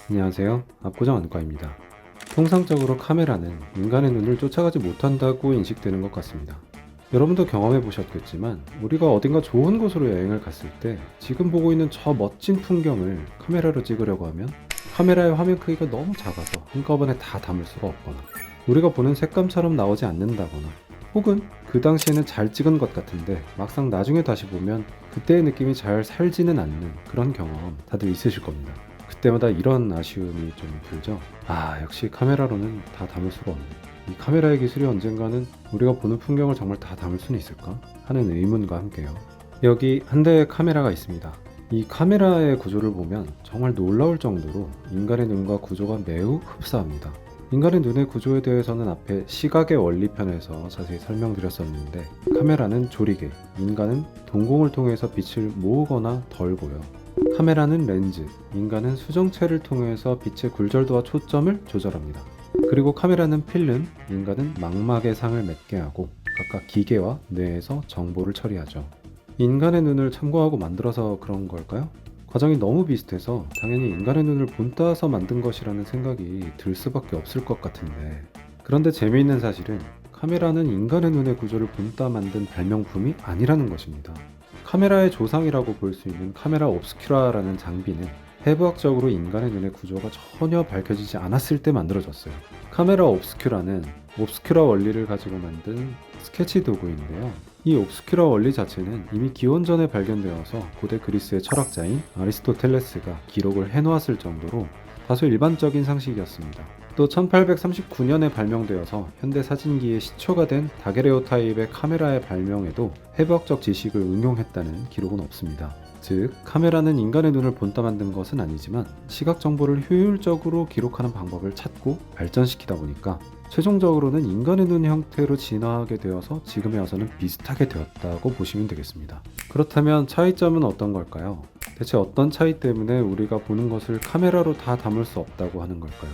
안녕하세요. 압구정 안과입니다. 통상적으로 카메라는 인간의 눈을 쫓아가지 못한다고 인식되는 것 같습니다. 여러분도 경험해 보셨겠지만 우리가 어딘가 좋은 곳으로 여행을 갔을 때 지금 보고 있는 저 멋진 풍경을 카메라로 찍으려고 하면 카메라의 화면 크기가 너무 작아서 한꺼번에 다 담을 수가 없거나 우리가 보는 색감처럼 나오지 않는다거나 혹은 그 당시에는 잘 찍은 것 같은데 막상 나중에 다시 보면 그때의 느낌이 잘 살지는 않는 그런 경험 다들 있으실 겁니다. 그때마다 이런 아쉬움이 좀 들죠. 역시 카메라로는 다 담을 수가 없네. 이 카메라의 기술이 언젠가는 우리가 보는 풍경을 정말 다 담을 수는 있을까? 하는 의문과 함께요. 여기 한 대의 카메라가 있습니다. 이 카메라의 구조를 보면 정말 놀라울 정도로 인간의 눈과 구조가 매우 흡사합니다. 인간의 눈의 구조에 대해서는 앞에 시각의 원리편에서 자세히 설명드렸었는데, 카메라는 조리개, 인간은 동공을 통해서 빛을 모으거나 덜고요. 카메라는 렌즈, 인간은 수정체를 통해서 빛의 굴절도와 초점을 조절합니다. 그리고 카메라는 필름, 인간은 망막의 상을 맺게 하고 각각 기계와 뇌에서 정보를 처리하죠. 인간의 눈을 참고하고 만들어서 그런 걸까요? 과정이 너무 비슷해서 당연히 인간의 눈을 본따서 만든 것이라는 생각이 들 수밖에 없을 것 같은데, 그런데 재미있는 사실은 카메라는 인간의 눈의 구조를 본따 만든 발명품이 아니라는 것입니다. 카메라의 조상이라고 볼 수 있는 카메라 옵스큐라라는 장비는 해부학적으로 인간의 눈의 구조가 전혀 밝혀지지 않았을 때 만들어졌어요. 카메라 옵스큐라는 옵스큐라 원리를 가지고 만든 스케치 도구인데요. 이 옵스큐라 원리 자체는 이미 기원전에 발견되어서 고대 그리스의 철학자인 아리스토텔레스가 기록을 해놓았을 정도로 다소 일반적인 상식이었습니다. 또 1839년에 발명되어서 현대 사진기의 시초가 된 다게레오타입의 카메라의 발명에도 해부학적 지식을 응용했다는 기록은 없습니다. 즉, 카메라는 인간의 눈을 본따 만든 것은 아니지만 시각 정보를 효율적으로 기록하는 방법을 찾고 발전시키다 보니까 최종적으로는 인간의 눈 형태로 진화하게 되어서 지금에 와서는 비슷하게 되었다고 보시면 되겠습니다. 그렇다면 차이점은 어떤 걸까요? 대체 어떤 차이 때문에 우리가 보는 것을 카메라로 다 담을 수 없다고 하는 걸까요?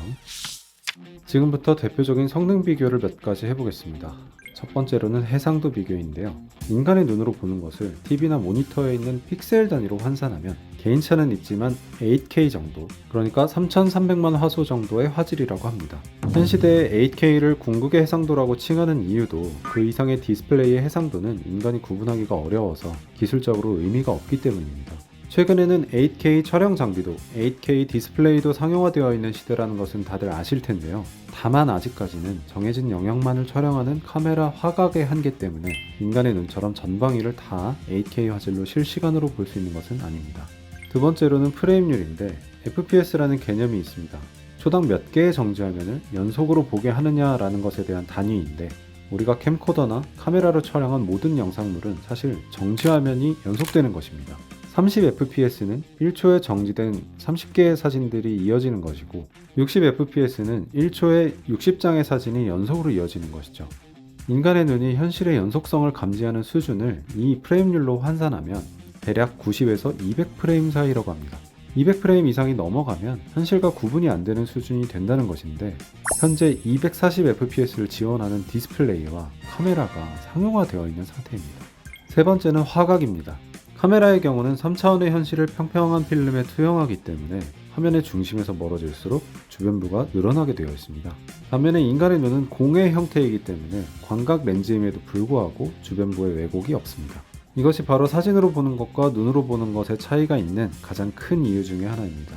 지금부터 대표적인 성능 비교를 몇 가지 해보겠습니다. 첫 번째로는 해상도 비교인데요. 인간의 눈으로 보는 것을 TV나 모니터에 있는 픽셀 단위로 환산하면 개인차는 있지만 8K 정도, 그러니까 3300만 화소 정도의 화질이라고 합니다. 현 시대의 8K를 궁극의 해상도라고 칭하는 이유도 그 이상의 디스플레이의 해상도는 인간이 구분하기가 어려워서 기술적으로 의미가 없기 때문입니다. 최근에는 8K 촬영 장비도 8K 디스플레이도 상용화되어 있는 시대라는 것은 다들 아실 텐데요. 다만 아직까지는 정해진 영역만을 촬영하는 카메라 화각의 한계 때문에 인간의 눈처럼 전방위를 다 8K 화질로 실시간으로 볼 수 있는 것은 아닙니다. 두 번째로는 프레임률인데 FPS라는 개념이 있습니다. 초당 몇 개의 정지화면을 연속으로 보게 하느냐라는 것에 대한 단위인데, 우리가 캠코더나 카메라로 촬영한 모든 영상물은 사실 정지화면이 연속되는 것입니다. 30fps는 1초에 정지된 30개의 사진들이 이어지는 것이고, 60fps는 1초에 60장의 사진이 연속으로 이어지는 것이죠. 인간의 눈이 현실의 연속성을 감지하는 수준을 이 프레임률로 환산하면 대략 90에서 200프레임 사이라고 합니다. 200프레임 이상이 넘어가면 현실과 구분이 안 되는 수준이 된다는 것인데, 현재 240fps를 지원하는 디스플레이와 카메라가 상용화되어 있는 상태입니다. 세 번째는 화각입니다. 카메라의 경우는 3차원의 현실을 평평한 필름에 투영하기 때문에 화면의 중심에서 멀어질수록 주변부가 늘어나게 되어 있습니다. 반면에 인간의 눈은 공의 형태이기 때문에 광각 렌즈임에도 불구하고 주변부에 왜곡이 없습니다. 이것이 바로 사진으로 보는 것과 눈으로 보는 것의 차이가 있는 가장 큰 이유 중에 하나입니다.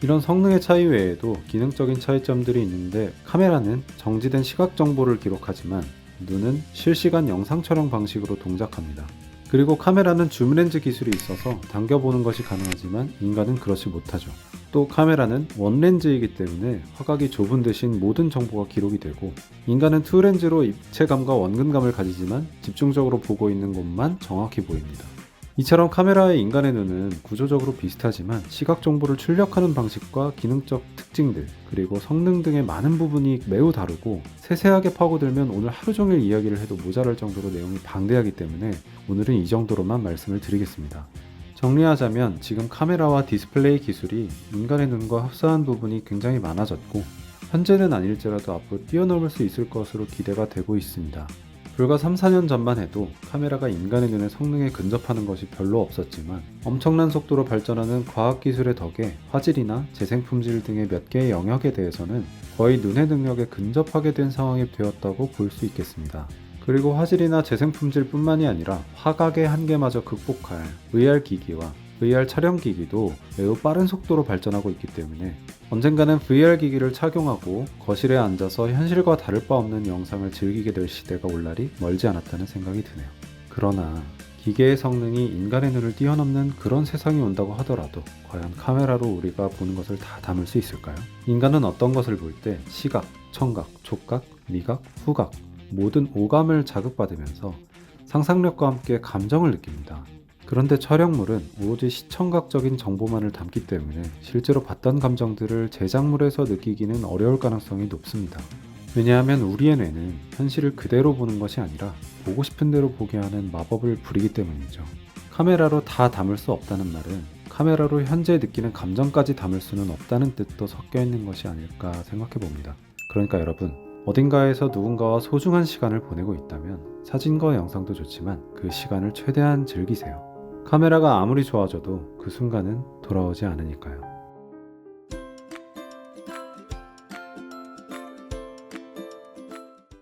이런 성능의 차이 외에도 기능적인 차이점들이 있는데, 카메라는 정지된 시각 정보를 기록하지만 눈은 실시간 영상 촬영 방식으로 동작합니다. 그리고 카메라는 줌렌즈 기술이 있어서 당겨보는 것이 가능하지만 인간은 그렇지 못하죠. 또 카메라는 원렌즈이기 때문에 화각이 좁은 대신 모든 정보가 기록이 되고, 인간은 투렌즈로 입체감과 원근감을 가지지만 집중적으로 보고 있는 곳만 정확히 보입니다. 이처럼 카메라의 인간의 눈은 구조적으로 비슷하지만 시각 정보를 출력하는 방식과 기능적 특징들, 그리고 성능 등의 많은 부분이 매우 다르고, 세세하게 파고들면 오늘 하루 종일 이야기를 해도 모자랄 정도로 내용이 방대하기 때문에 오늘은 이 정도로만 말씀을 드리겠습니다. 정리하자면 지금 카메라와 디스플레이 기술이 인간의 눈과 흡사한 부분이 굉장히 많아졌고, 현재는 아닐지라도 앞으로 뛰어넘을 수 있을 것으로 기대가 되고 있습니다. 불과 3, 4년 전만 해도 카메라가 인간의 눈의 성능에 근접하는 것이 별로 없었지만 엄청난 속도로 발전하는 과학기술의 덕에 화질이나 재생품질 등의 몇 개의 영역에 대해서는 거의 눈의 능력에 근접하게 된 상황이 되었다고 볼 수 있겠습니다. 그리고 화질이나 재생품질 뿐만이 아니라 화각의 한계마저 극복할 VR 기기와 VR 촬영 기기도 매우 빠른 속도로 발전하고 있기 때문에 언젠가는 VR 기기를 착용하고 거실에 앉아서 현실과 다를 바 없는 영상을 즐기게 될 시대가 올 날이 멀지 않았다는 생각이 드네요. 그러나 기계의 성능이 인간의 눈을 뛰어넘는 그런 세상이 온다고 하더라도 과연 카메라로 우리가 보는 것을 다 담을 수 있을까요? 인간은 어떤 것을 볼 때 시각, 청각, 촉각, 미각, 후각 모든 오감을 자극받으면서 상상력과 함께 감정을 느낍니다. 그런데 촬영물은 오로지 시청각적인 정보만을 담기 때문에 실제로 봤던 감정들을 제작물에서 느끼기는 어려울 가능성이 높습니다. 왜냐하면 우리의 뇌는 현실을 그대로 보는 것이 아니라 보고 싶은 대로 보게 하는 마법을 부리기 때문이죠. 카메라로 다 담을 수 없다는 말은 카메라로 현재 느끼는 감정까지 담을 수는 없다는 뜻도 섞여 있는 것이 아닐까 생각해 봅니다. 그러니까 여러분, 어딘가에서 누군가와 소중한 시간을 보내고 있다면 사진과 영상도 좋지만 그 시간을 최대한 즐기세요. 카메라가 아무리 좋아져도 그 순간은 돌아오지 않으니까요.